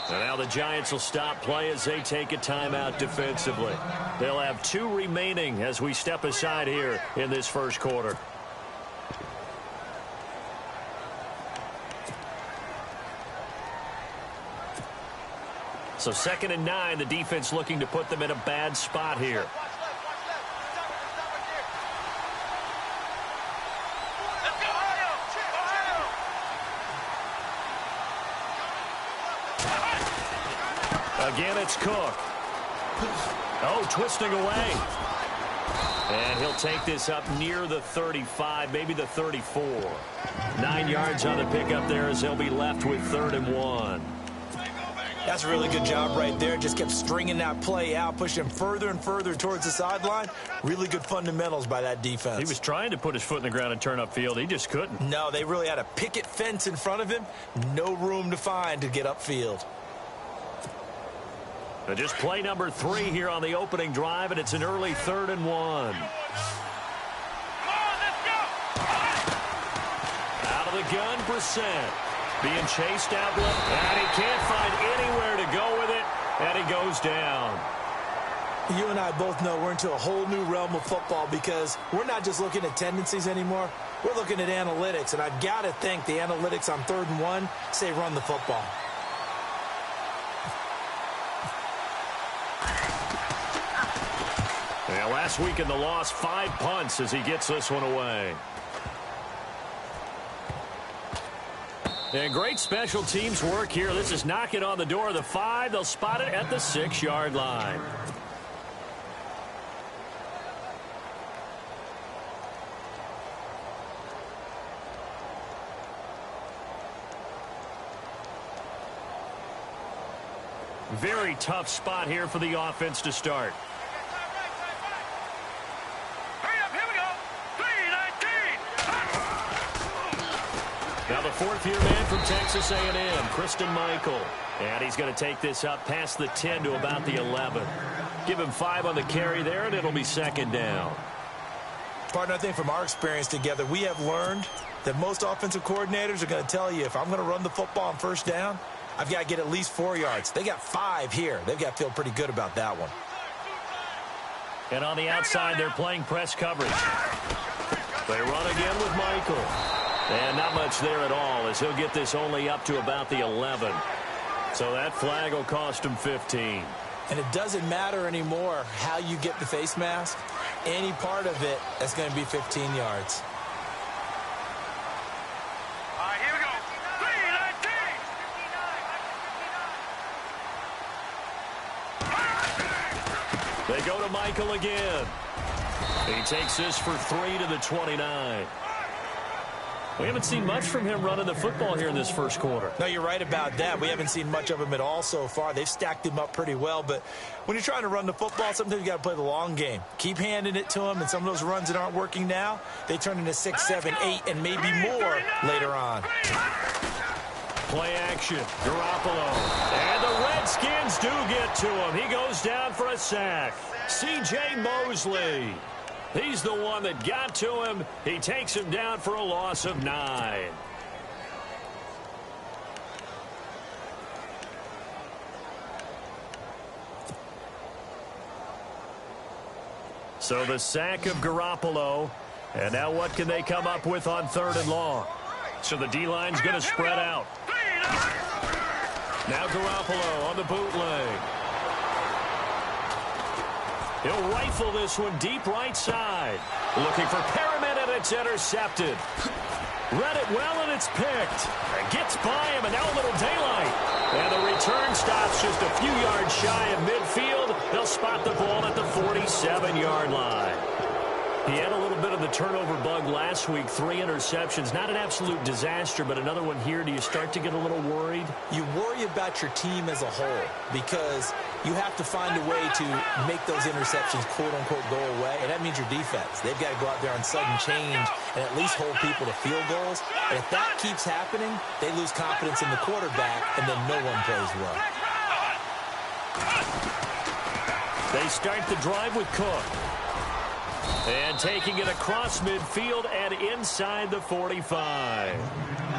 And now the Giants will stop play as they take a timeout defensively. They'll have 2 remaining as we step aside here in this first quarter. So 2nd and 9, the defense looking to put them in a bad spot here. Again, it's Cook. Oh, twisting away. And he'll take this up near the 35, maybe the 34. 9 yards on the pickup there as they'll be left with 3rd and 1. That's a really good job right there. Just kept stringing that play out, pushing him further and further towards the sideline. Really good fundamentals by that defense. He was trying to put his foot in the ground and turn upfield. He just couldn't. No, they really had a picket fence in front of him. No room to find to get upfield. Just play number 3 here on the opening drive, and it's an early 3rd and 1. Out of the gun, Brissett. Being chased out left, and he can't find anywhere to go with it, and he goes down. You and I both know we're into a whole new realm of football because we're not just looking at tendencies anymore. We're looking at analytics, and I've got to think the analytics on 3rd and 1 say run the football. Yeah, last week in the loss, 5 punts as he gets this one away. And great special teams work here. This is knocking on the door of the 5. They'll spot it at the 6-yard line. Very tough spot here for the offense to start. Now the 4th-year man from Texas A&M, Christine Michael. And he's going to take this up past the 10 to about the 11. Give him 5 on the carry there, and it'll be 2nd down. Partner, I think from our experience together, we have learned that most offensive coordinators are going to tell you, if I'm going to run the football on 1st down, I've got to get at least 4 yards. They got 5 here. They've got to feel pretty good about that one. And on the outside, they're playing press coverage. They run again with Michael. And not much there at all as he'll get this only up to about the 11. So that flag will cost him 15. And it doesn't matter anymore how you get the face mask. Any part of it, that's going to be 15 yards. All right, here we go. 3-19. They go to Michael again. He takes this for 3 to the 29. We haven't seen much from him running the football here in this first quarter. No, you're right about that. We haven't seen much of him at all so far. They've stacked him up pretty well, but when you're trying to run the football, sometimes you got to play the long game. Keep handing it to him, and some of those runs that aren't working now, they turn into 6, 7, 8, and maybe more later on. Play action, Garoppolo. And the Redskins do get to him. He goes down for a sack. C.J. Mosley. He's the one that got to him. He takes him down for a loss of 9. So the sack of Garoppolo. And now what can they come up with on 3rd and long? So the D-line's going to spread out. Now Garoppolo on the bootleg. He'll rifle this one deep right side. Looking for Perriman, and it's intercepted. Read it well, and it's picked. It gets by him, and now a little daylight. And the return stops just a few yards shy of midfield. They'll spot the ball at the 47-yard line. He had a little bit of the turnover bug last week, 3 interceptions. Not an absolute disaster, but another one here. Do you start to get a little worried? You worry about your team as a whole because you have to find a way to make those interceptions, quote-unquote, go away, and that means your defense. They've got to go out there on sudden change and at least hold people to field goals. And if that keeps happening, they lose confidence in the quarterback, and then no one plays well. They start the drive with Cook. And taking it across midfield and inside the 45.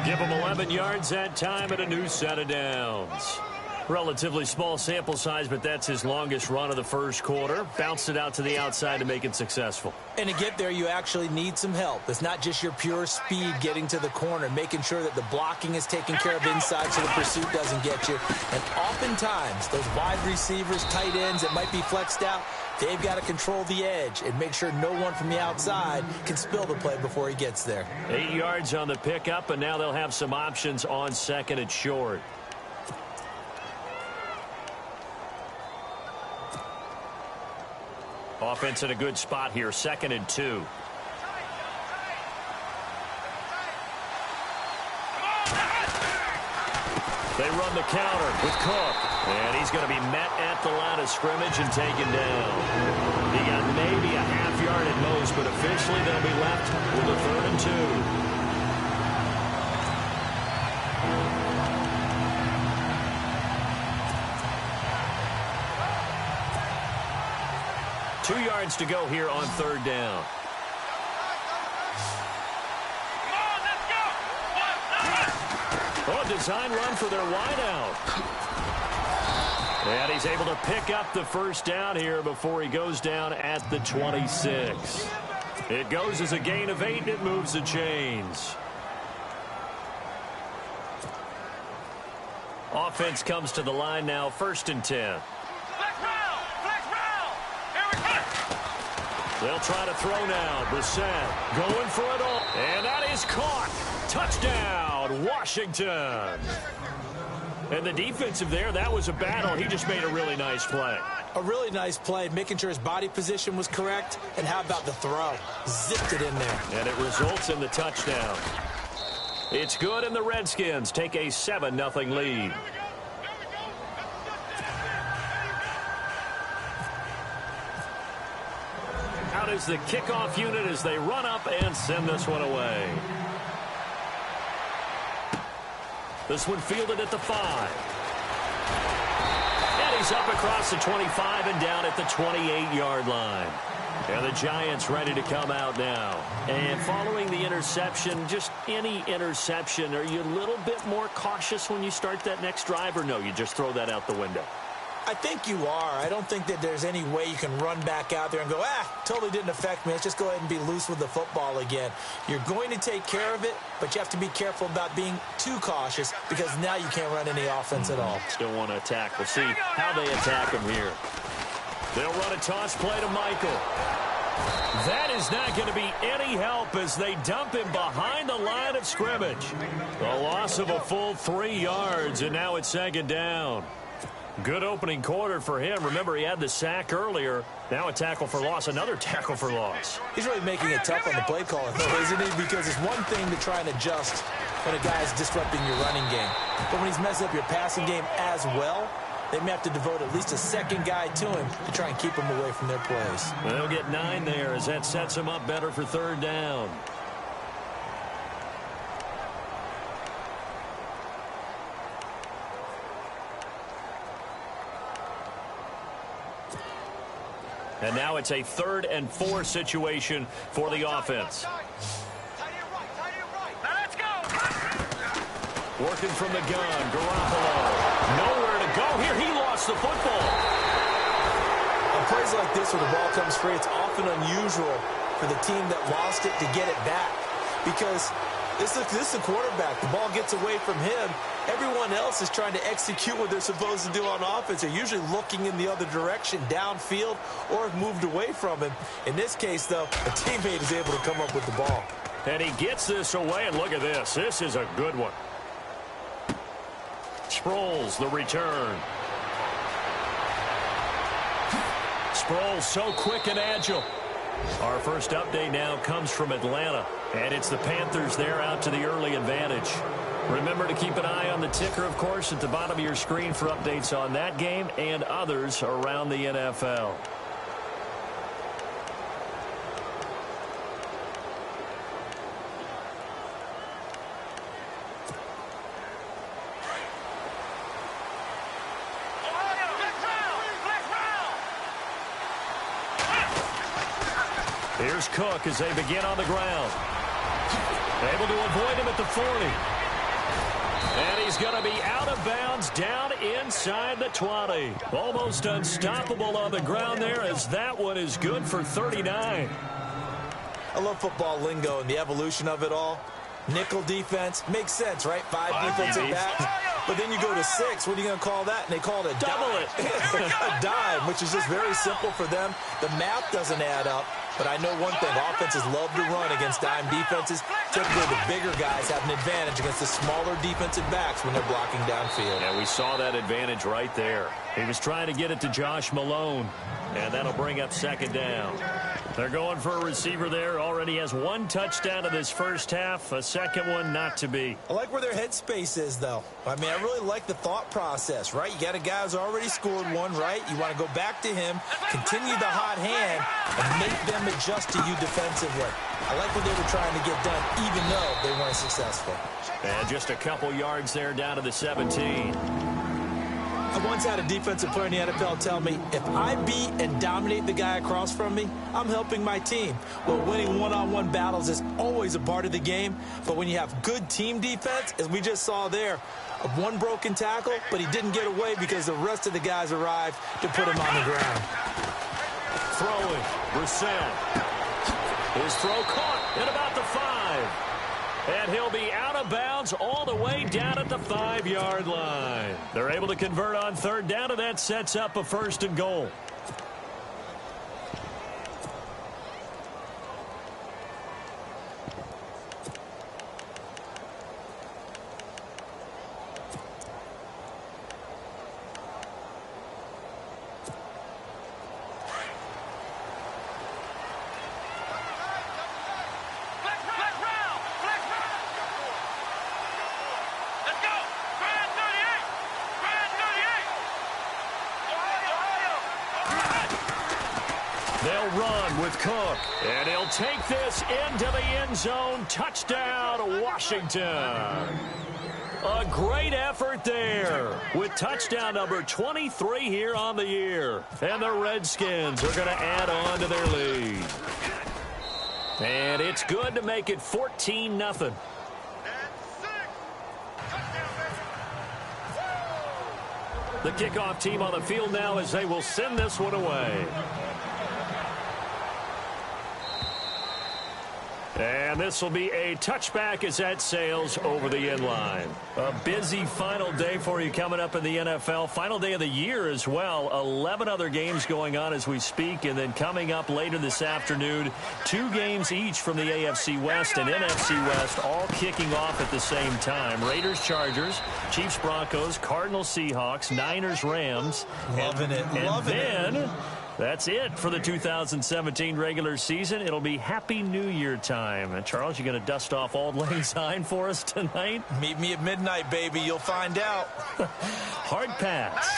Give them 11 yards that time and a new set of downs. Relatively small sample size, but that's his longest run of the first quarter. Bounced it out to the outside to make it successful. And to get there, you actually need some help. It's not just your pure speed getting to the corner, making sure that the blocking is taken care of inside so the pursuit doesn't get you. And oftentimes, those wide receivers, tight ends that might be flexed out, they've got to control the edge and make sure no one from the outside can spill the play before he gets there. 8 yards on the pickup, and now they'll have some options on second and short. Offense in a good spot here, 2nd and 2. They run the counter with Cook. And he's going to be met at the line of scrimmage and taken down. He got maybe a half yard at most, but officially they'll be left with a 3rd and 2. 2 yards to go here on 3rd down. Oh, design run for their wideout. And he's able to pick up the first down here before he goes down at the 26. It goes as a gain of 8, and it moves the chains. Offense comes to the line now, 1st and 10. They'll try to throw now. Brissett going for it all. And that is caught. Touchdown, Washington. And the defensive there, that was a battle. He just made a really nice play. A really nice play, making sure his body position was correct. And how about the throw? Zipped it in there. And it results in the touchdown. It's good, and the Redskins take a 7-0 lead. Out is the kickoff unit as they run up and send this one away. This one fielded at the 5. And he's up across the 25 and down at the 28-yard line. And the Giants ready to come out now. And following the interception, just any interception, are you a little bit more cautious when you start that next drive, or no, you just throw that out the window? I think you are. I don't think that there's any way you can run back out there and go, totally didn't affect me. Let's just go ahead and be loose with the football again. You're going to take care of it, but you have to be careful about being too cautious because now you can't run any offense at all. Still want to attack. We'll see how they attack him here. They'll run a toss play to Michael. That is not going to be any help as they dump him behind the line of scrimmage. A loss of a full 3 yards, and now it's 2nd down. Good opening quarter for him. Remember, he had the sack earlier. Now a tackle for loss, another tackle for loss. He's really making it tough on the play caller, though, isn't he? Because it's one thing to try and adjust when a guy is disrupting your running game. But when he's messing up your passing game as well, they may have to devote at least a second guy to him to try and keep him away from their plays. They'll get 9 there as that sets him up better for 3rd down. And now it's a 3rd and 4 situation for the offense. Working from the gun, Garoppolo. Nowhere to go here. He lost the football. On plays like this where the ball comes free, it's often unusual for the team that lost it to get it back. Because this is the quarterback. The ball gets away from him. Everyone else is trying to execute what they're supposed to do on offense. They're usually looking in the other direction, downfield, or have moved away from him. In this case, though, a teammate is able to come up with the ball. And he gets this away, and look at this. This is a good one. Sproles, the return. Sproles so quick and agile. Our first update now comes from Atlanta, and it's the Panthers there out to the early advantage. Remember to keep an eye on the ticker, of course, at the bottom of your screen for updates on that game and others around the NFL. Here's Cook as they begin on the ground. Able to avoid him at the 40. And he's going to be out of bounds down inside the 20. Almost unstoppable on the ground there, as that one is good for 39. I love football lingo and the evolution of it all. Nickel defense makes sense, right? 5 defensive backs. But then you go to 6. What are you going to call that? And they call it a double dime. A dime, which is just very simple for them. The math doesn't add up. But I know one thing. Offenses love to run against dime defenses. Typically, the bigger guys have an advantage against the smaller defensive backs when they're blocking downfield. Yeah, we saw that advantage right there. He was trying to get it to Josh Malone. And that'll bring up second down. They're going for a receiver there. Already has 1 touchdown in this first half. A second one not to be. I like where their headspace is, though. I mean, I really like the thought process, right? You got a guy who's already scored one, right? You want to go back to him, continue the hot hand, and make them adjust to you defensively. I like what they were trying to get done, even though they weren't successful. And just a couple yards there down to the 17. I once had a defensive player in the NFL tell me, if I beat and dominate the guy across from me, I'm helping my team. Well, winning one-on-one battles is always a part of the game, but when you have good team defense, as we just saw there, one broken tackle, but he didn't get away because the rest of the guys arrived to put him on the ground. Throwing, Brissett. His throw caught at about the 5. And he'll be out of bounds all the way down at the 5-yard line. They're able to convert on third down, and that sets up a 1st and goal. They'll run with Cook, and he'll take this into the end zone. Touchdown, Washington. A great effort there with touchdown number 23 here on the year. And the Redskins are going to add on to their lead. And it's good to make it 14-0. The kickoff team on the field now as they will send this one away. And this will be a touchback as that sails over the end line. A busy final day for you coming up in the NFL. Final day of the year as well. 11 other games going on as we speak. And then coming up later this afternoon, 2 games each from the AFC West and NFC West, all kicking off at the same time. Raiders, Chargers, Chiefs, Broncos, Cardinals, Seahawks, Niners, Rams. Loving it. And then that's it for the 2017 regular season. It'll be Happy New Year time. And Charles, you going to dust off Auld Lang Syne for us tonight? Meet me at midnight, baby. You'll find out. Hard pass.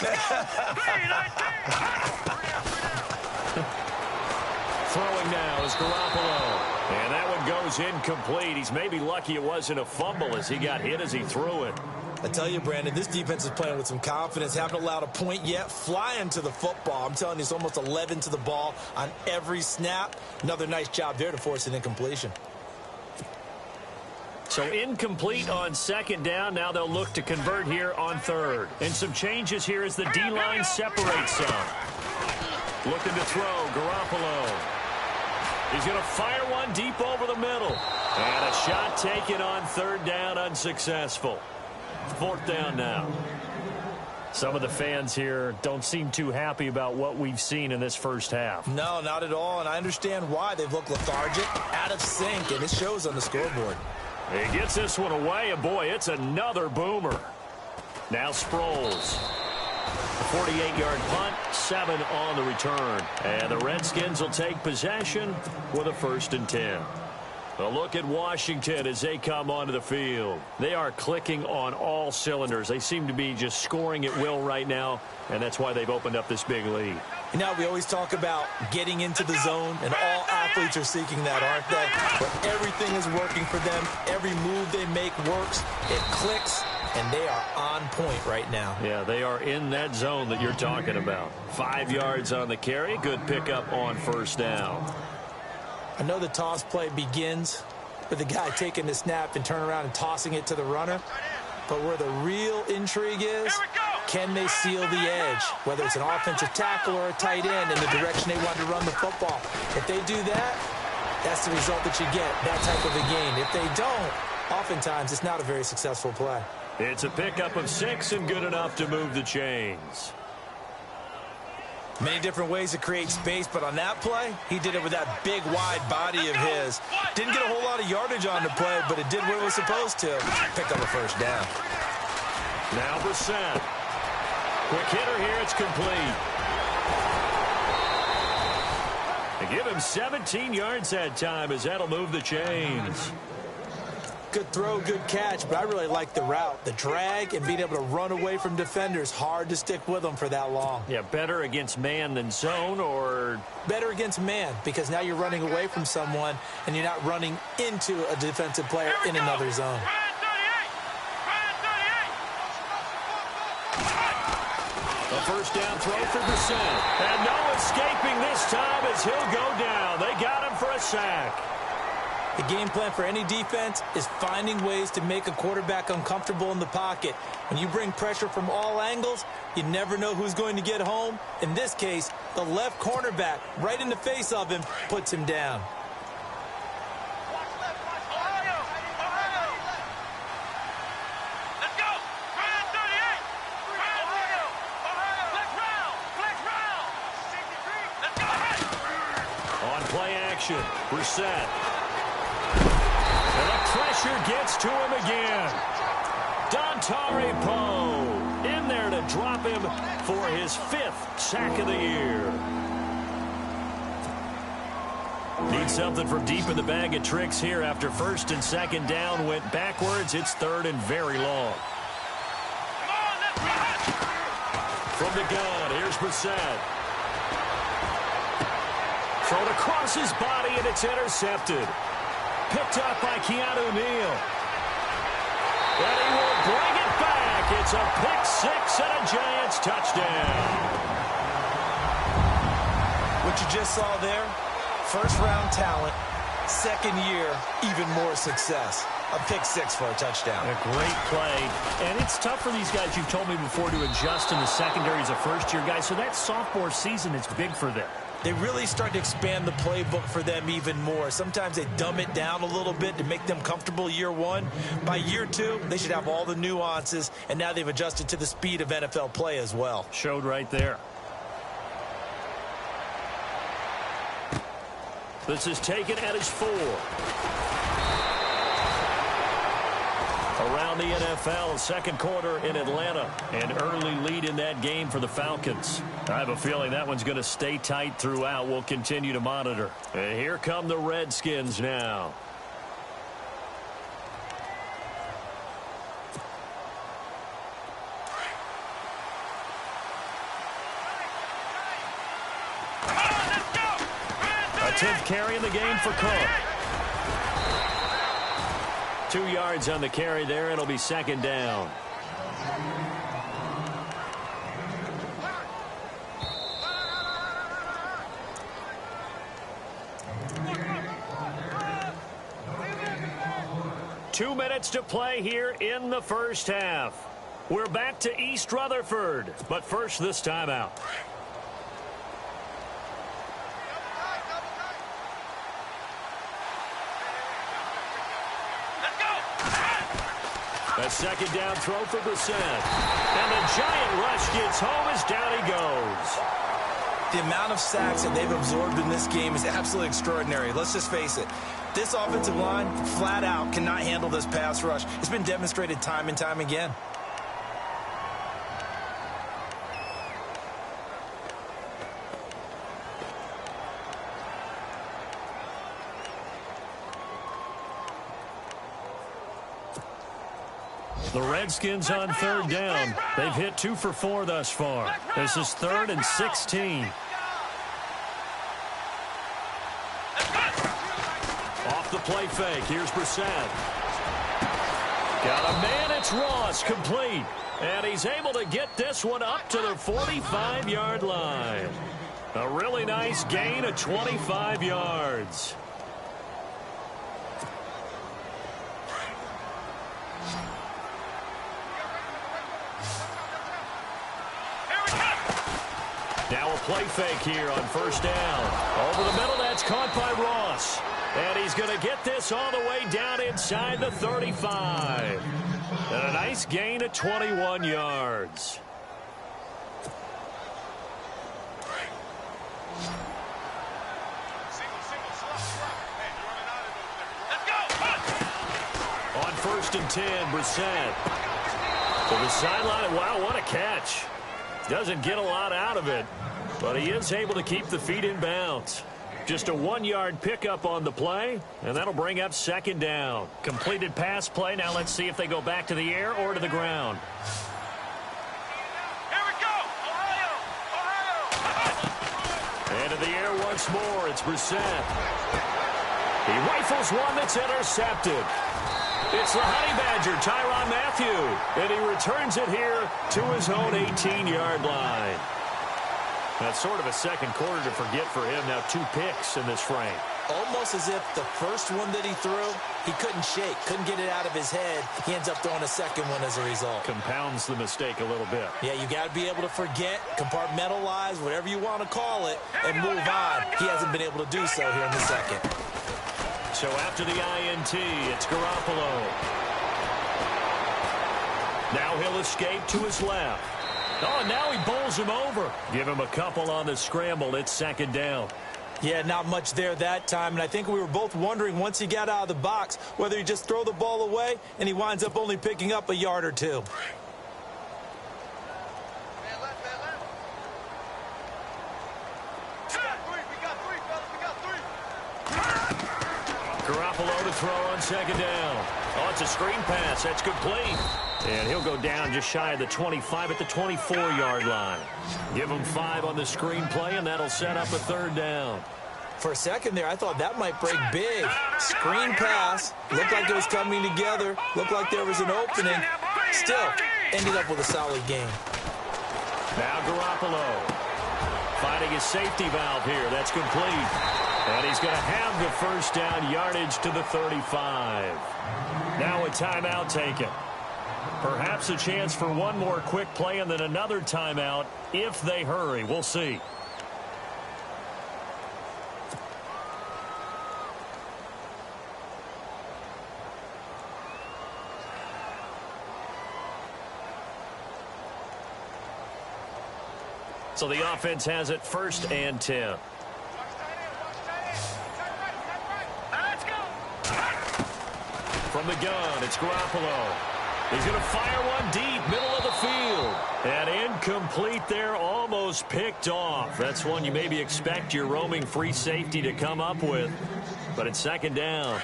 Throwing now is Garoppolo. And that one goes incomplete. He's maybe lucky it wasn't a fumble as he got hit as he threw it. I tell you, Brandon, this defense is playing with some confidence. Haven't allowed a point yet. Flying to the football. I'm telling you, it's almost 11 to the ball on every snap. Another nice job there to force an incompletion. So incomplete on second down. Now they'll look to convert here on third. And some changes here as the D-line separates some. Looking to throw, Garoppolo. He's going to fire one deep over the middle. And a shot taken on third down, unsuccessful. 4th down now. Some of the fans here don't seem too happy about what we've seen in this first half. No, not at all, and I understand why. They've looked lethargic, out of sync, and it shows on the scoreboard. He gets this one away, and boy, it's another boomer. Now Sproles. A 48-yard punt, 7 on the return. And the Redskins will take possession with a 1st and 10. A look at Washington as they come onto the field. They are clicking on all cylinders. They seem to be just scoring at will right now, and that's why they've opened up this big lead. You know, we always talk about getting into the zone, and all athletes are seeking that, aren't they? But everything is working for them. Every move they make works. It clicks, and they are on point right now. Yeah, they are in that zone that you're talking about. 5 yards on the carry. Good pickup on 1st down. I know the toss play begins with the guy taking the snap and turn around and tossing it to the runner. But where the real intrigue is Can they seal the edge, whether it's an offensive tackle or a tight end, in the direction they want to run the football? If they do that, that's the result that you get, that type of a game. If they don't, oftentimes it's not a very successful play. It's a pickup of 6 and good enough to move the chains. Many different ways to create space, but on that play, he did it with that big, wide body of his. Didn't get a whole lot of yardage on the play, but it did what it was supposed to. Picked up a first down. Now Brissett. Quick hitter here, it's complete. They give him 17 yards that time as that'll move the chains. Good throw, good catch, but I really like the route. The drag and being able to run away from defenders. Hard to stick with them for that long. Yeah, better against man than zone, or? Better against man, because now you're running away from someone and you're not running into a defensive player in another zone. A first down throw for Brissett. And no escaping this time as he'll go down. They got him for a sack. The game plan for any defense is finding ways to make a quarterback uncomfortable in the pocket. When you bring pressure from all angles, you never know who's going to get home. In this case, the left cornerback, right in the face of him, puts him down. On play action, Brissett. And the pressure gets to him again. Dontari Poe in there to drop him for his 5th sack of the year. Need something from deep in the bag of tricks here after first and second down went backwards. It's 3rd and very long. From the gun, here's Brissett. Thrown across his body, and it's intercepted. Picked up by Keanu Neal. And he will bring it back. It's a pick 6 and a Giants touchdown. What you just saw there, first-round talent, second year, even more success. A pick 6 for a touchdown. A great play. And it's tough for these guys, you've told me before, to adjust in the secondary as a first-year guy. So that sophomore season is big for them. They really start to expand the playbook for them even more. Sometimes they dumb it down a little bit to make them comfortable year 1. By year 2, they should have all the nuances, and now they've adjusted to the speed of NFL play as well. Showed right there. This is taken at his 4. Around the NFL, second quarter in Atlanta. An early lead in that game for the Falcons. I have a feeling that one's going to stay tight throughout. We'll continue to monitor. And here come the Redskins now. A 10th carry in the game for Cook. 2 yards on the carry there. It'll be second down. Two minutes to play here in the first half. We're back to East Rutherford, but first this timeout. A second down throw for Brissett. And the giant rush gets home as down he goes. The amount of sacks that they've absorbed in this game is absolutely extraordinary. Let's just face it. This offensive line, flat out, cannot handle this pass rush. It's been demonstrated time and time again. The Redskins on third down. They've hit 2 for 4 thus far. This is 3rd and 16. Off the play fake. Here's Brissett. Got a man. It's Ross. Complete. And he's able to get this one up to the 45-yard line. A really nice gain of 25 yards. little play fake here on first down. Over the middle, that's caught by Ross. And he's going to get this all the way down inside the 35. And a nice gain of 21 yards. On first and 10, Brissett. To the sideline. Wow, what a catch. Doesn't get a lot out of it, but he is able to keep the feet in bounds. Just a 1-yard pickup on the play, and that'll bring up second down. Completed pass play. Now let's see if they go back to the air or to the ground. Here we go! Ohio! And to the air once more, it's Brissett. He rifles one that's intercepted. It's the Honey Badger, Tyrann Mathieu, and he returns it here to his own 18-yard line. That's sort of a second quarter to forget for him. Now 2 picks in this frame. Almost as if the first one that he threw, he couldn't shake, couldn't get it out of his head. He ends up throwing a second one as a result. Compounds the mistake a little bit. Yeah, you got to be able to forget, compartmentalize, whatever you want to call it, and move on. He hasn't been able to do so here in the second. So after the INT, it's Garoppolo. Now he'll escape to his left. Oh, now he bowls him over. Give him a couple on the scramble. It's second down. Yeah, not much there that time, and I think we were both wondering once he got out of the box whether he just throw the ball away and he winds up only picking up a yard or 2. Garoppolo to throw on second down. Oh, it's a screen pass. That's complete. And he'll go down just shy of the 25 at the 24-yard line. Give him 5 on the screen play, and that'll set up a third down. For a second there, I thought that might break big. Screen pass. Looked like it was coming together. Looked like there was an opening. Still, ended up with a solid game. Now Garoppolo finding his safety valve here. That's complete. And he's going to have the first down, yardage to the 35. Now a timeout taken. Perhaps a chance for one more quick play and then another timeout if they hurry. We'll see. So the offense has it first and 10. From the gun, it's Garoppolo. He's going to fire one deep, middle of the field. And incomplete there, almost picked off. That's one you maybe expect your roaming free safety to come up with. But it's second down.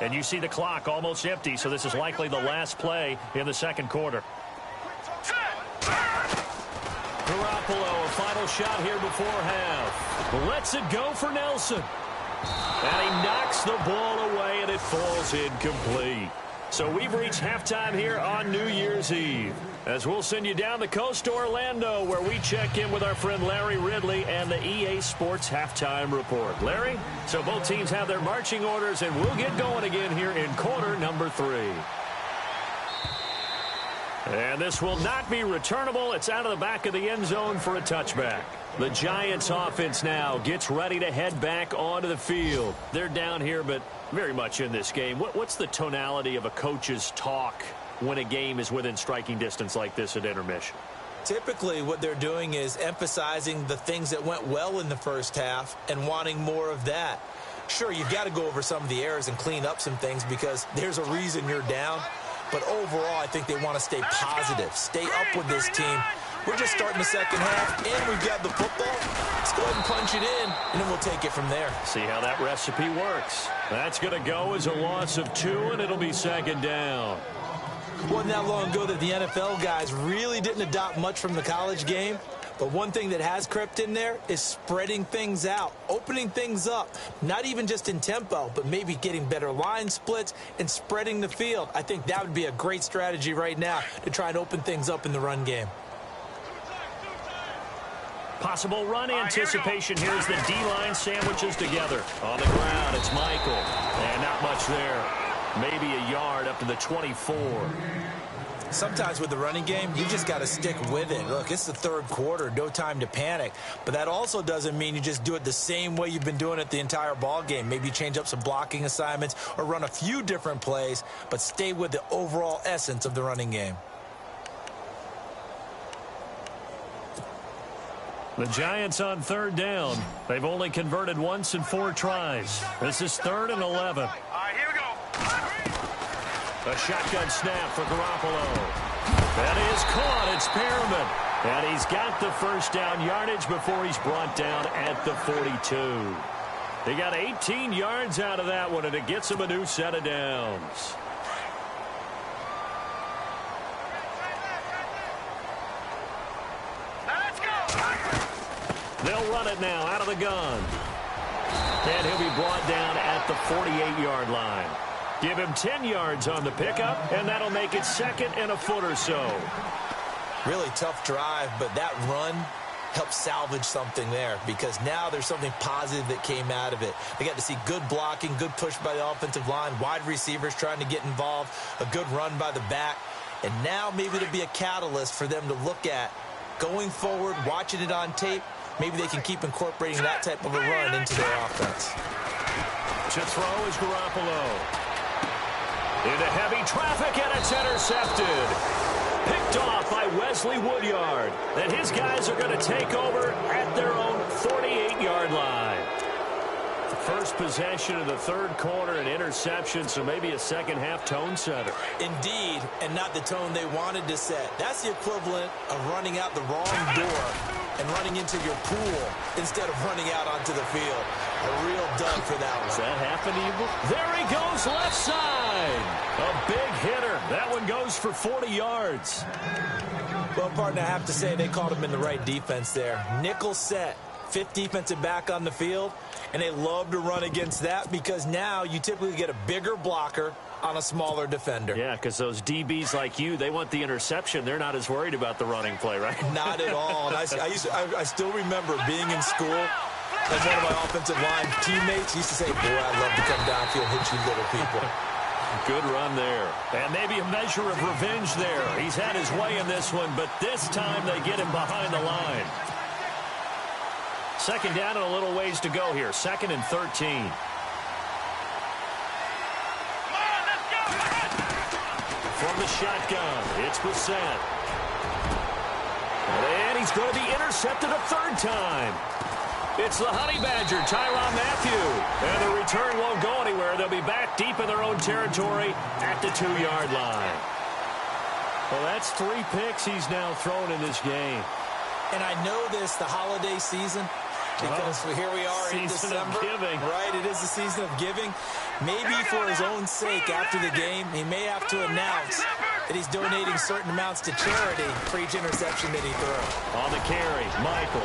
And you see the clock almost empty, so this is likely the last play in the second quarter. Garoppolo, a final shot here before half. Lets it go for Nelson. And he knocks the ball away, and it falls incomplete. So we've reached halftime here on New Year's Eve, as we'll send you down the coast to Orlando, where we check in with our friend Larry Ridley and the EA Sports Halftime Report. Larry, so both teams have their marching orders, and we'll get going again here in quarter number 3. And this will not be returnable. It's out of the back of the end zone for a touchback. The Giants offense now gets ready to head back onto the field. They're down here, but very much in this game. What's the tonality of a coach's talk when a game is within striking distance like this at intermission? Typically, what they're doing is emphasizing the things that went well in the first half and wanting more of that. Sure, you've got to go over some of the errors and clean up some things because there's a reason you're down. But overall, I think they want to stay positive, stay up with this team. We're just starting the second half, and we've got the football. Let's go ahead and punch it in, and then we'll take it from there. See how that recipe works. That's going to go as a loss of 2, and it'll be second down. Wasn't that long ago that the NFL guys really didn't adopt much from the college game. But one thing that has crept in there is spreading things out, opening things up, not even just in tempo, but maybe getting better line splits and spreading the field. I think that would be a great strategy right now to try and open things up in the run game. Possible run anticipation. Here's the D-line sandwiches together. On the ground, it's Michael. And not much there. Maybe a yard up to the 24. Sometimes with the running game, you just got to stick with it. Look, it's the third quarter, no time to panic. But that also doesn't mean you just do it the same way you've been doing it the entire ball game. Maybe change up some blocking assignments or run a few different plays, but stay with the overall essence of the running game. The Giants on third down. They've only converted once in 4 tries. This is 3rd and 11. All right, here we go. A shotgun snap for Garoppolo. That is caught. It's Perriman. And he's got the first down yardage before he's brought down at the 42. They got 18 yards out of that one, and it gets him a new set of downs. They'll run it now out of the gun. And he'll be brought down at the 48-yard line. Give him 10 yards on the pickup, and that'll make it 2nd and a foot or so. Really tough drive, but that run helped salvage something there because now there's something positive that came out of it. They got to see good blocking, good push by the offensive line, wide receivers trying to get involved, a good run by the back. And now maybe it'll be a catalyst for them to look at going forward, watching it on tape. Maybe they can keep incorporating that type of a run into their offense. To throw is Garoppolo. Into heavy traffic, and it's intercepted. Picked off by Wesley Woodyard. And his guys are going to take over at their own 48-yard line. First possession of the third quarter, an interception, so maybe a second-half tone setter. Indeed, and not the tone they wanted to set. That's the equivalent of running out the wrong door and running into your pool instead of running out onto the field. A real dud for that one. Does that happen to you? There he goes, left side. A big hitter. That one goes for 40 yards. Well, partner, I have to say they called him in the right defense there. Nickel set, 5th defensive back on the field, and they love to run against that because now you typically get a bigger blocker on a smaller defender. Yeah, because those DBs like you, they want the interception. They're not as worried about the running play, right? Not at all. And I still remember being in school, and one of my offensive line teammates used to say, boy, I'd love to come downfield and hit you little people. Good run there. And maybe a measure of revenge there. He's had his way in this one, but this time they get him behind the line. 2nd down and a little ways to go here. 2nd and 13. From the shotgun, it's Brissett. And he's going to be intercepted a 3rd time. It's the Honey Badger, Tyrann Mathieu. And the return won't go anywhere. They'll be back deep in their own territory at the 2-yard line. Well, that's 3 picks he's now thrown in this game. And I know this, the holiday season, because here we are in December. Season of giving. Right, it is the season of giving. Maybe for his own sake after the game, he may have to announce that he's donating certain amounts to charity for each interception that he throws. On the carry, Michael.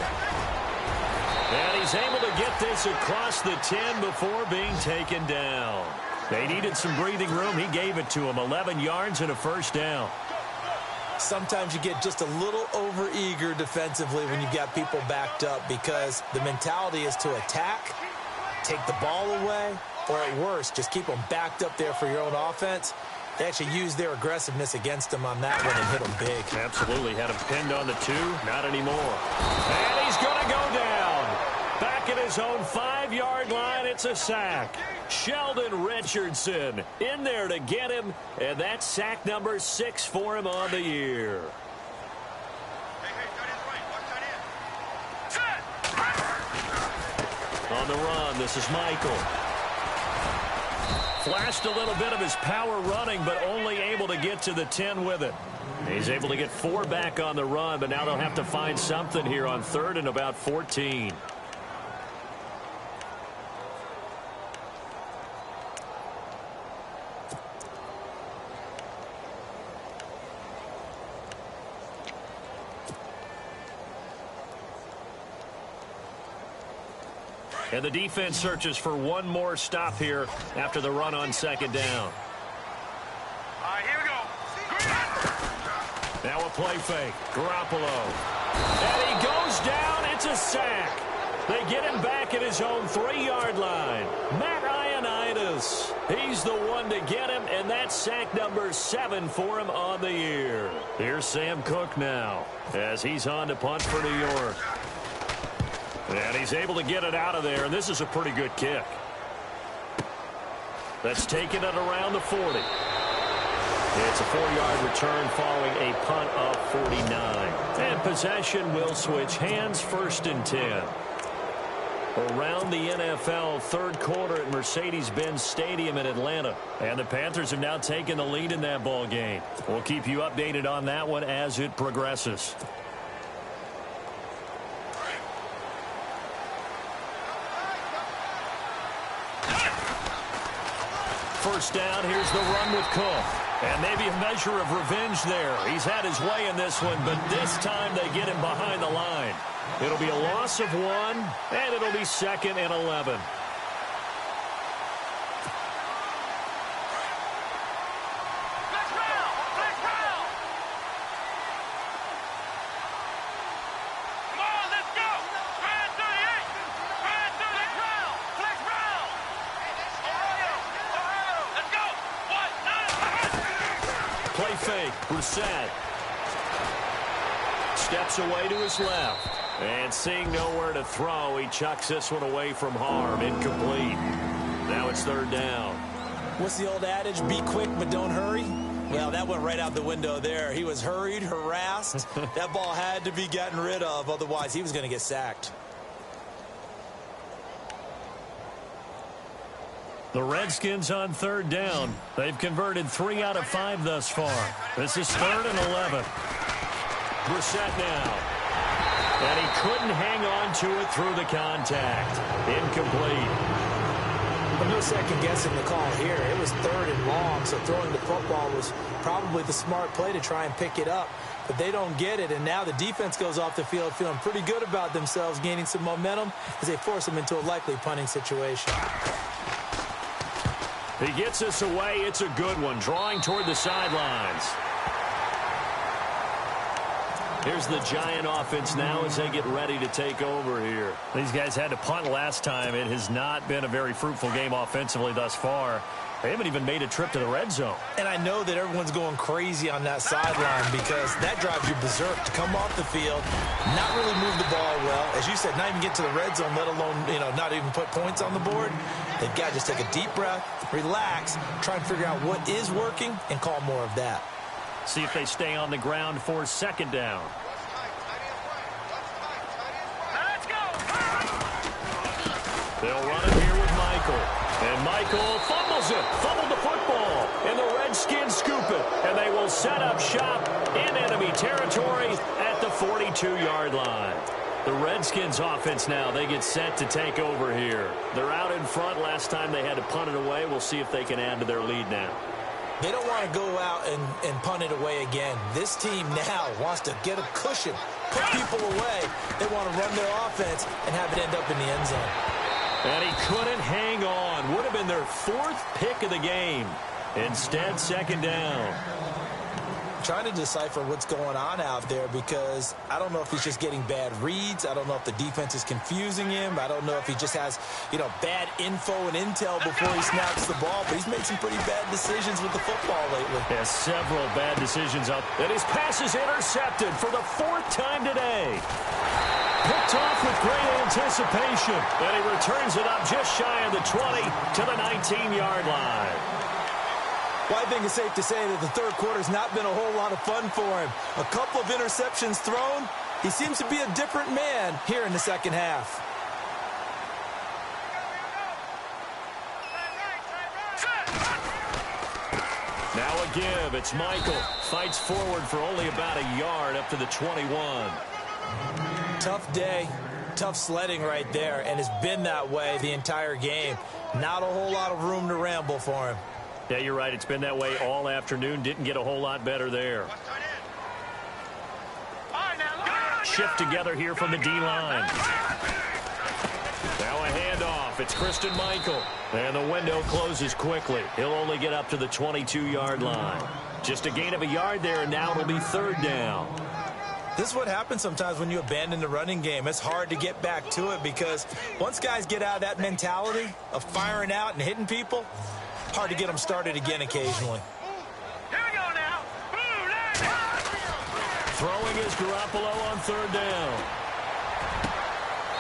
And he's able to get this across the 10 before being taken down. They needed some breathing room. He gave it to him. 11 yards and a 1st down. Sometimes you get just a little over-eager defensively when you've got people backed up because the mentality is to attack, take the ball away, or at worst, just keep them backed up there for your own offense. They actually used their aggressiveness against him on that one and hit him big. Absolutely. Had him pinned on the 2. Not anymore. And he's going to go down. Back at his own 5-yard line, it's a sack. Sheldon Richardson in there to get him, and that's sack number 6 for him on the year. On the run, this is Michael. Flashed a little bit of his power running, but only able to get to the 10 with it. He's able to get 4 back on the run, but now they'll have to find something here on 3rd and about 14. And the defense searches for one more stop here after the run on 2nd down. All right, here we go. Now a play fake. Garoppolo. And he goes down. It's a sack. They get him back at his own 3-yard line. Matt Ionine Exodus. He's the one to get him, and that's sack number 7 for him on the year. Here's Sam Cook now as he's on to punt for New York. And he's able to get it out of there, and this is a pretty good kick. That's taken it around the 40. It's a 4-yard return following a punt of 49. And possession will switch hands, 1st and 10. Around the NFL, third quarter at Mercedes-Benz Stadium in Atlanta. And the Panthers have now taken the lead in that ball game. We'll keep you updated on that one as it progresses. First down, here's the run with Cook. And maybe a measure of revenge there. He's had his way in this one, but this time they get him behind the line. It'll be a loss of 1, and it'll be 2nd and 11. Play fake, Brissett. Steps away to his left. And seeing nowhere to throw, he chucks this one away from harm. Incomplete. Now it's 3rd down. What's the old adage? Be quick, but don't hurry? Well, that went right out the window there. He was hurried, harassed. That ball had to be gotten rid of. Otherwise, he was going to get sacked. The Redskins on 3rd down. They've converted 3 out of 5 thus far. This is 3rd and 11. Brissett now. And he couldn't hang on to it through the contact. Incomplete. But no second guessing the call here. It was 3rd and long, so throwing the football was probably the smart play to try and pick it up. But they don't get it, and now the defense goes off the field feeling pretty good about themselves, gaining some momentum as they force them into a likely punting situation. He gets us away. It's a good one, drawing toward the sidelines. Here's the Giant offense now as they get ready to take over here. These guys had to punt last time. It has not been a very fruitful game offensively thus far. They haven't even made a trip to the red zone. And I know that everyone's going crazy on that sideline because that drives you berserk to come off the field, not really move the ball well. As you said, not even get to the red zone, let alone, not even put points on the board. They've got to just take a deep breath, relax, try and figure out what is working, and call more of that. See if they stay on the ground for 2nd down. They'll run it here with Michael. And Michael fumbles it. Fumbled the football. And the Redskins scoop it. And they will set up shop in enemy territory at the 42-yard line. The Redskins offense now, they get set to take over here. They're out in front. Last time they had to punt it away. We'll see if they can add to their lead now. They don't want to go out and punt it away again. This team now wants to get a cushion, put people away. They want to run their offense and have it end up in the end zone. And he couldn't hang on. Would have been their 4th pick of the game. Instead, 2nd down. Trying to decipher what's going on out there because I don't know if he's just getting bad reads. I don't know if the defense is confusing him. I don't know if he just has, bad info and intel before he snaps the ball. But he's made some pretty bad decisions with the football lately. Yeah, several bad decisions out. And his pass is intercepted for the 4th time today. Picked off with great anticipation. And he returns it up just shy of the 20 to the 19-yard line. Well, I think it's safe to say that the third quarter's not been a whole lot of fun for him. A couple of interceptions thrown. He seems to be a different man here in the second half. Now a give. It's Michael. Fights forward for only about a yard up to the 21. Tough day. Tough sledding right there, and it's been that way the entire game. Not a whole lot of room to ramble for him. Yeah, you're right. It's been that way all afternoon. Didn't get a whole lot better there. Shift together here from the D-line. Now a handoff. It's Christian Michael. And the window closes quickly. He'll only get up to the 22-yard line. Just a gain of a yard there, and now it'll be 3rd down. This is what happens sometimes when you abandon the running game. It's hard to get back to it because once guys get out of that mentality of firing out and hitting people, hard to get them started again occasionally. Here we go now. Throwing is Garoppolo on third down.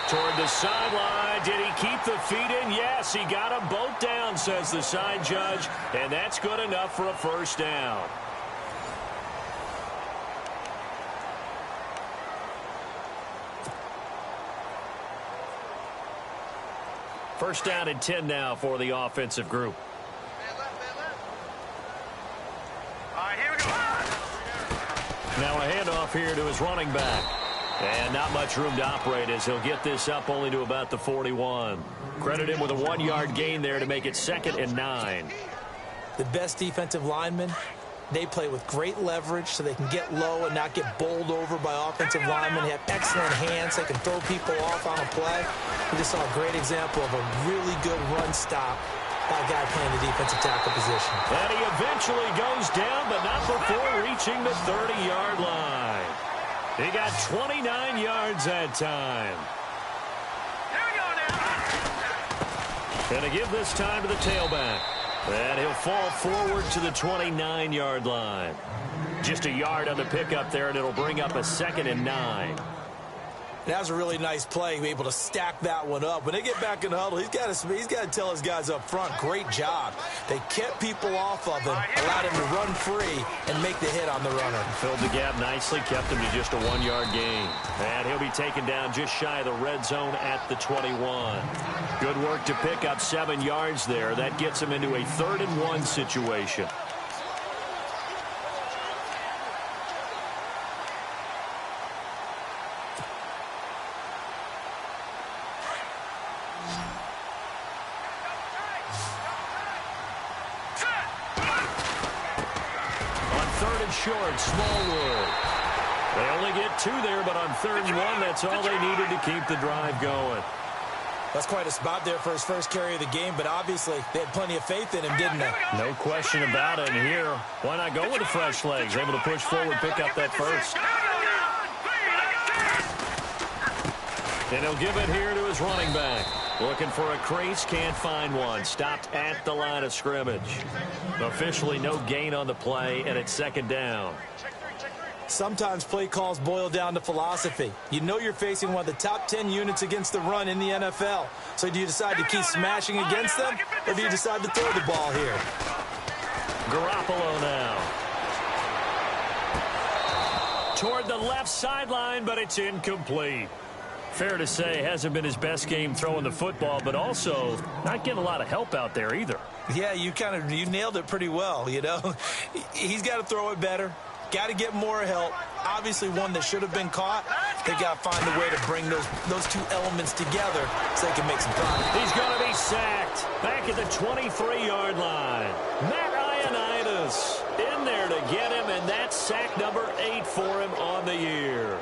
Toward the sideline. Did he keep the feet in? Yes, he got them both down, says the side judge, and that's good enough for a first down. First down and 10 now for the offensive group. All right, here we go. Now a handoff here to his running back. And not much room to operate as he'll get this up only to about the 41. Credit him with a 1-yard gain there to make it 2nd and 9. The best defensive linemen, they play with great leverage so they can get low and not get bowled over by offensive linemen. They have excellent hands. They can throw people off on a play. We just saw a great example of a really good run stop by a guy playing the defensive tackle position. And he eventually goes down, but not before reaching the 30-yard line. He got 29 yards that time. Here we go now. Going to give this time to the tailback. And he'll fall forward to the 29-yard line. Just a yard on the pickup there, and it'll bring up a 2nd and 9. That was a really nice play, be able to stack that one up. When they get back in the huddle, he's got to tell his guys up front, great job. They kept people off of him, allowed him to run free and make the hit on the runner. Filled the gap nicely, kept him to just a 1-yard gain. And he'll be taken down just shy of the red zone at the 21. Good work to pick up 7 yards there. That gets him into a 3rd and 1 situation. Short, Smallwood. They only get 2 there, but on 3rd and 1, that's all they needed to keep the drive going. That's quite a spot there for his first carry of the game, but obviously they had plenty of faith in him, didn't they? No question about it. And here, why not go with the fresh legs? Able to push forward, pick up that first. And he'll give it here to his running back. Looking for a crease, can't find one. Stopped at the line of scrimmage. Officially no gain on the play, and it's 2nd down. Sometimes play calls boil down to philosophy. You know you're facing one of the top 10 units against the run in the NFL. So do you decide to keep smashing against them, or do you decide to throw the ball here? Garoppolo now. Toward the left sideline, but it's incomplete. Fair to say, hasn't been his best game throwing the football, but also not getting a lot of help out there either. Yeah, you nailed it pretty well, you know. He's got to throw it better. Got to get more help. Obviously one that should have been caught. They got to find a way to bring those two elements together so they can make some progress. He's going to be sacked back at the 23-yard line. Matt Ioannidis in there to get him, and that's sack number 8 for him on the year.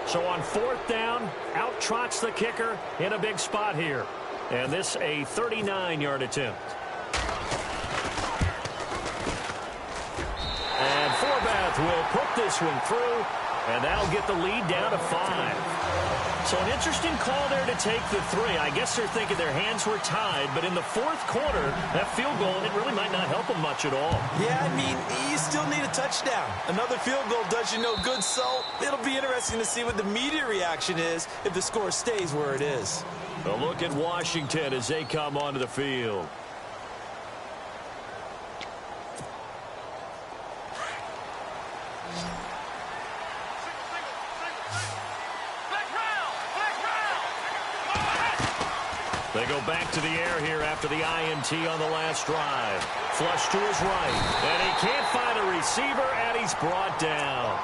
So on 4th down, out trots the kicker in a big spot here. And this a 39-yard attempt. And Forbath will put this one through, and that'll get the lead down to 5. So an interesting call there to take the 3. I guess they're thinking their hands were tied, but in the 4th quarter, that field goal, it really might not help them much at all. Yeah, I mean, you still need a touchdown. Another field goal does you no good, so it'll be interesting to see what the media reaction is if the score stays where it is. A look at Washington as they come onto the field. They go back to the air here after the INT on the last drive. Flush to his right. And he can't find a receiver, and he's brought down.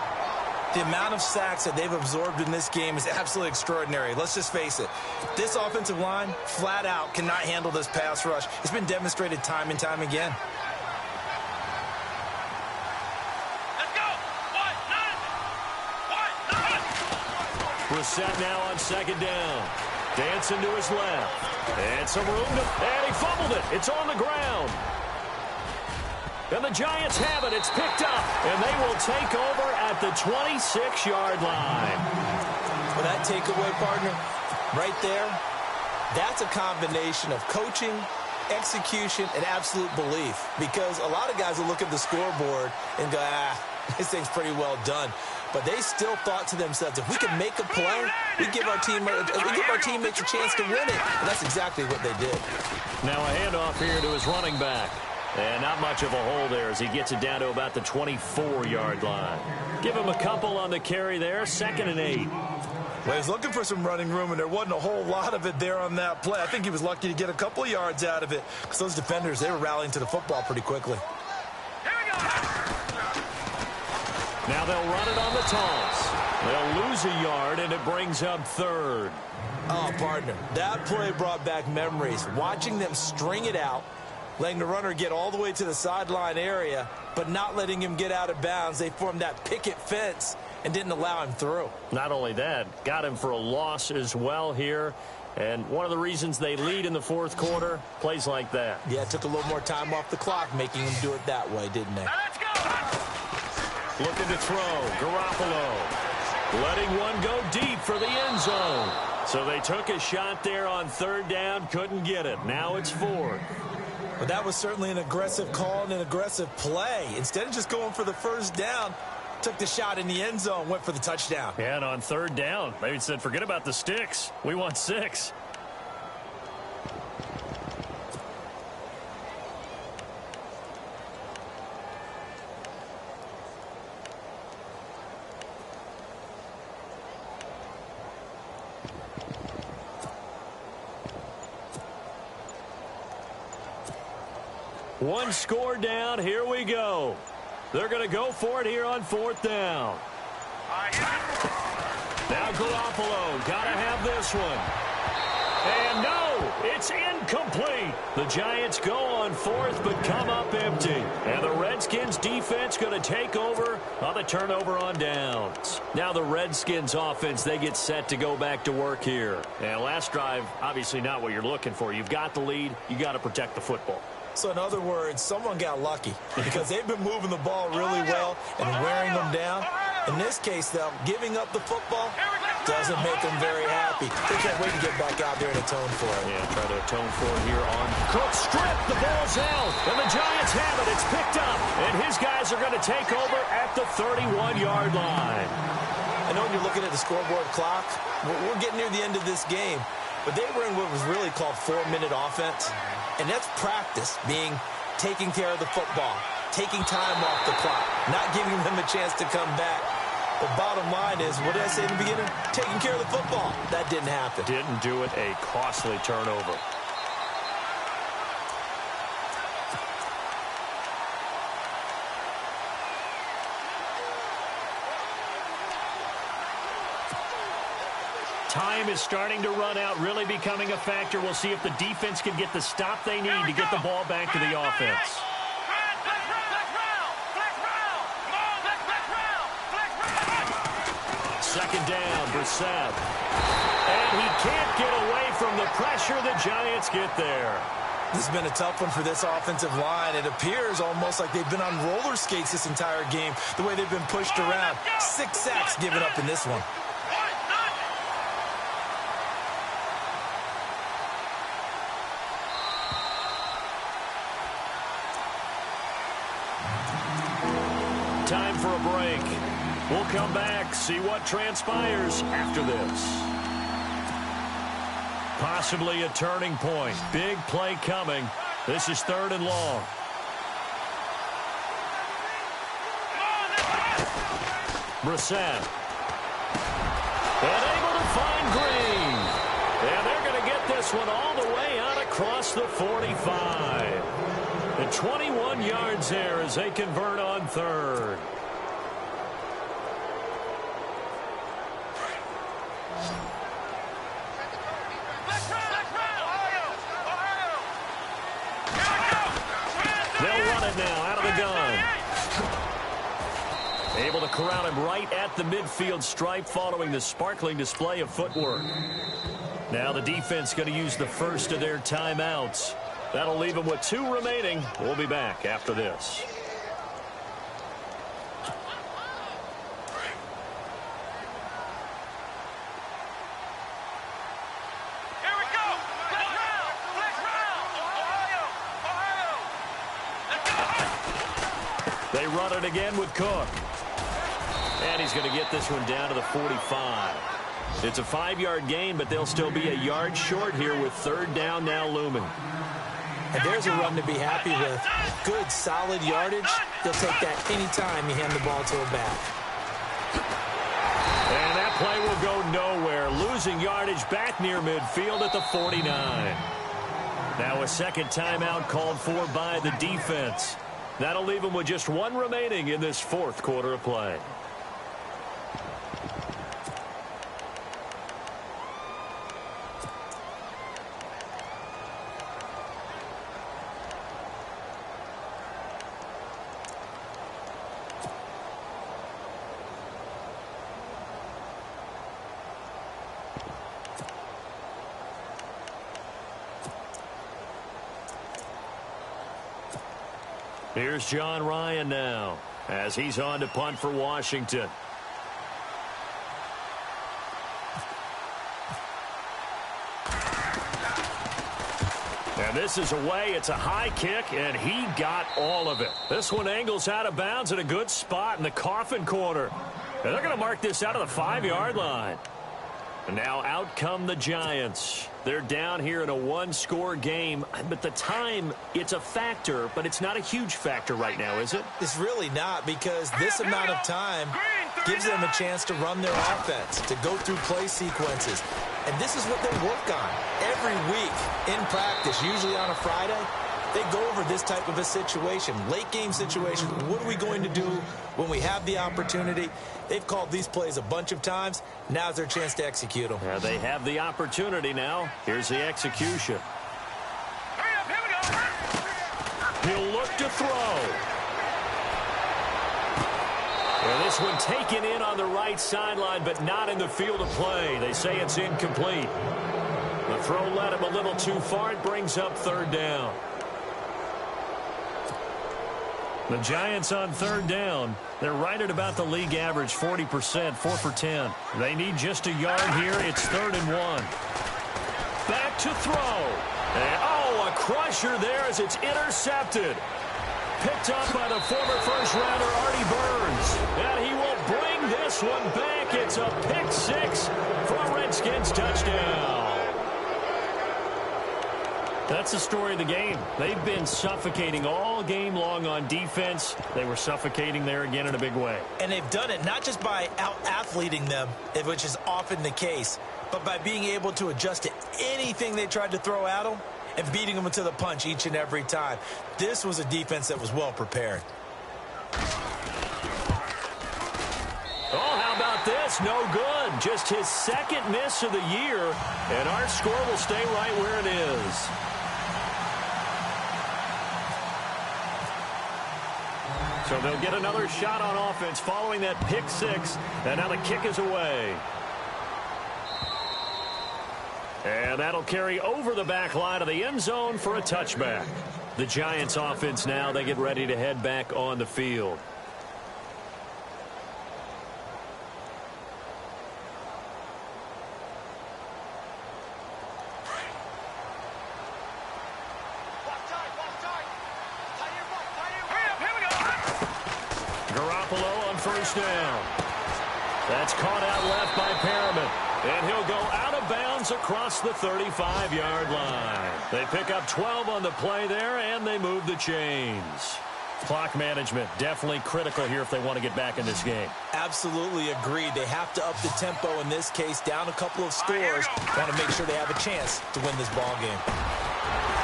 The amount of sacks that they've absorbed in this game is absolutely extraordinary. Let's just face it. This offensive line, flat out, cannot handle this pass rush. It's been demonstrated time and time again. Let's go. Brissett now on 2nd down. Dancing to his left. And some room to... And he fumbled it. It's on the ground. And the Giants have it. It's picked up, and they will take over at the 26-yard line. Well, that takeaway, partner, right there, that's a combination of coaching, execution, and absolute belief. Because a lot of guys will look at the scoreboard and go, this thing's pretty well done. But they still thought to themselves, if we can make a play, we give our teammates a chance to win it. And that's exactly what they did. Now a handoff here to his running back. And not much of a hole there as he gets it down to about the 24-yard line. Give him a couple on the carry there, 2nd and 8. Well, he's looking for some running room, and there wasn't a whole lot of it there on that play. I think he was lucky to get a couple of yards out of it because those defenders, they were rallying to the football pretty quickly. Here we go. Now they'll run it on the toss. They'll lose a yard, and it brings up 3rd. Oh, partner, that play brought back memories. Watching them string it out, letting the runner get all the way to the sideline area, but not letting him get out of bounds. They formed that picket fence and didn't allow him through. Not only that, got him for a loss as well here. And one of the reasons they lead in the 4th quarter, plays like that. Yeah, it took a little more time off the clock, making him do it that way, didn't they? Now let's go. Looking to throw, Garoppolo. Letting one go deep for the end zone. So they took a shot there on 3rd down, couldn't get it. Now it's 4th. But that was certainly an aggressive call and an aggressive play. Instead of just going for the 1st down, took the shot in the end zone, went for the touchdown. Yeah, and on 3rd down, they said, forget about the sticks. We want 6. One score down. Here we go. They're going to go for it here on 4th down. Now Garoppolo. Got to have this one. And no, it's incomplete. The Giants go on 4th but come up empty. And the Redskins defense going to take over on the turnover on downs. Now the Redskins offense, they get set to go back to work here. And last drive, obviously not what you're looking for. You've got the lead. You got to protect the football. So in other words, someone got lucky because they've been moving the ball really well and wearing them down. In this case, though, giving up the football doesn't make them very happy. They can't wait to get back out there and atone for it. Yeah, try to atone for it here on Cook. Strip, the ball's out, and the Giants have it. It's picked up, and his guys are going to take over at the 31-yard line. I know when you're looking at the scoreboard clock, we're getting near the end of this game, but they were in what was really called 4-minute offense. And that's practice, being taking care of the football, taking time off the clock, not giving them a chance to come back. But bottom line is, what did I say in the beginning? Taking care of the football. That didn't happen. Didn't do it. A costly turnover. Time is starting to run out, really becoming a factor. We'll see if the defense can get the stop they need to get the ball back to the offense. Second down, Brissett. And he can't get away from the pressure. The Giants get there. This has been a tough one for this offensive line. It appears almost like they've been on roller skates this entire game, the way they've been pushed around. 6 sacks given up in this one. Time for a break. We'll come back, see what transpires after this. Possibly a turning point. Big play coming. This is 3rd and long. Brissett. And able to find Green. And they're going to get this one all the way out across the 45. And 21 yards there as they convert on 3rd. They'll run it now out of the gun. Able to corral him right at the midfield stripe following the sparkling display of footwork. Now the defense going to use the first of their timeouts. That'll leave them with 2 remaining. We'll be back after this. They run it again with Cook. And he's going to get this one down to the 45. It's a 5-yard gain, but they'll still be a yard short here with third down now looming. And there's a run to be happy with. Good, solid yardage. They'll take that anytime you hand the ball to a back. And that play will go nowhere. Losing yardage back near midfield at the 49. Now a second timeout called for by the defense. That'll leave them with just one remaining in this fourth quarter of play. Here's John Ryan now as he's on to punt for Washington. And this is away. It's a high kick, and he got all of it. This one angles out of bounds at a good spot in the coffin corner. And they're going to mark this out of the 5-yard line. And now out come the Giants. They're down here in a one-score game, but the time, it's a factor, but it's not a huge factor right now, is it? It's really not, because this amount of time gives them a chance to run their offense, to go through play sequences. And this is what they work on every week in practice, usually on a Friday. They go over this type of a situation, late-game situation. What are we going to do when we have the opportunity? They've called these plays a bunch of times. Now's their chance to execute them. Yeah, they have the opportunity now. Here's the execution. Hurry up, here we go. He'll look to throw. And this one taken in on the right sideline, but not in the field of play. They say it's incomplete. The throw led him a little too far. It brings up third down. The Giants on third down. They're right at about the league average, 40%, 4 for 10. They need just a yard here. It's 3rd and 1. Back to throw. And, oh, a crusher there as it's intercepted. Picked up by the former first-rounder Artie Burns. And he will bring this one back. It's a pick six for a Redskins touchdown. That's the story of the game. They've been suffocating all game long on defense. They were suffocating there again in a big way. And they've done it not just by out-athleting them, which is often the case, but by being able to adjust to anything they tried to throw at them and beating them to the punch each and every time. This was a defense that was well prepared. Oh, how about this? No good. Just his second miss of the year, and our score will stay right where it is. So they'll get another shot on offense following that pick six, and now the kick is away. And that'll carry over the back line of the end zone for a touchback. The Giants offense now, they get ready to head back on the field. First down. That's caught out left by Perriman. And he'll go out of bounds across the 35-yard line. They pick up 12 on the play there, and they move the chains. Clock management definitely critical here if they want to get back in this game. Absolutely agreed. They have to up the tempo in this case, down a couple of scores. Want to make sure they have a chance to win this ball game.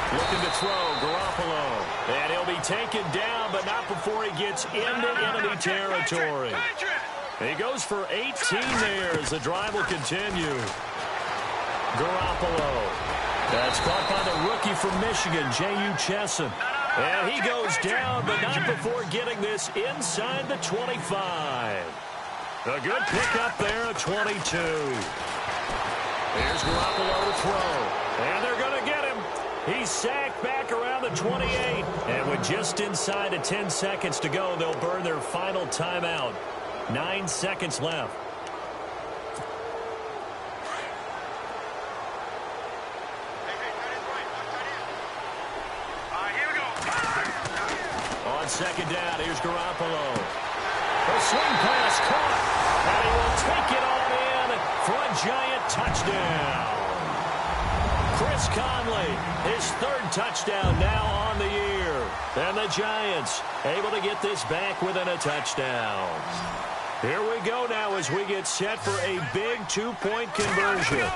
Looking to throw, Garoppolo. And he'll be taken down, but not before he gets into enemy territory. He goes for 18 there as the drive will continue. Garoppolo. That's caught by the rookie from Michigan, J.U. Chesson. And he goes down, but not before getting this inside the 25. A good pickup there at 22. Here's Garoppolo to throw. And they're going to get him. He's sacked back around the 28. And with just inside of 10 seconds to go, they'll burn their final timeout. 9 seconds left. second down. Here's Garoppolo. The swing pass caught, and he will take it on in for a Giant touchdown. Chris Conley, his third touchdown now on the year. And the Giants able to get this back within a touchdown. Here we go now as we get set for a big two-point conversion.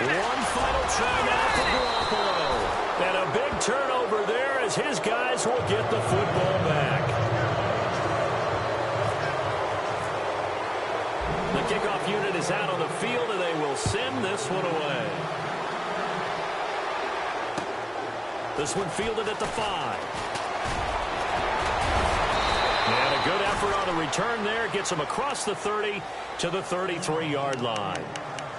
One final try now for Garoppolo. And a big turnover there as his guys will get the football back. The kickoff unit is out on the field, and they will send this one away. This one fielded at the 5. And a good effort on the return there. Gets him across the 30 to the 33-yard line.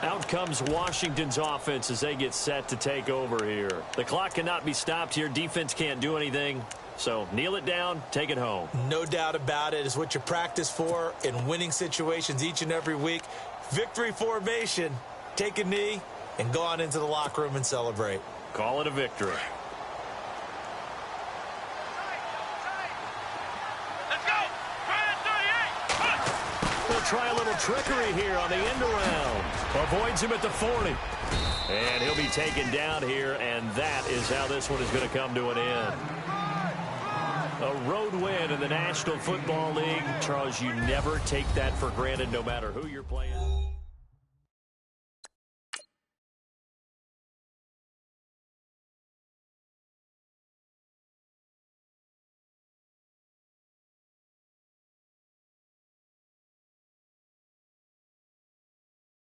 Out comes Washington's offense as they get set to take over here. The clock cannot be stopped here. Defense can't do anything. So kneel it down, take it home. No doubt about it. It's what you practice for in winning situations each and every week. Victory formation. Take a knee and go on into the locker room and celebrate. Call it a victory. They'll try a little trickery here on the end around. Avoids him at the 40. And he'll be taken down here, and that is how this one is going to come to an end. A road win in the National Football League. Charles, you never take that for granted no matter who you're playing.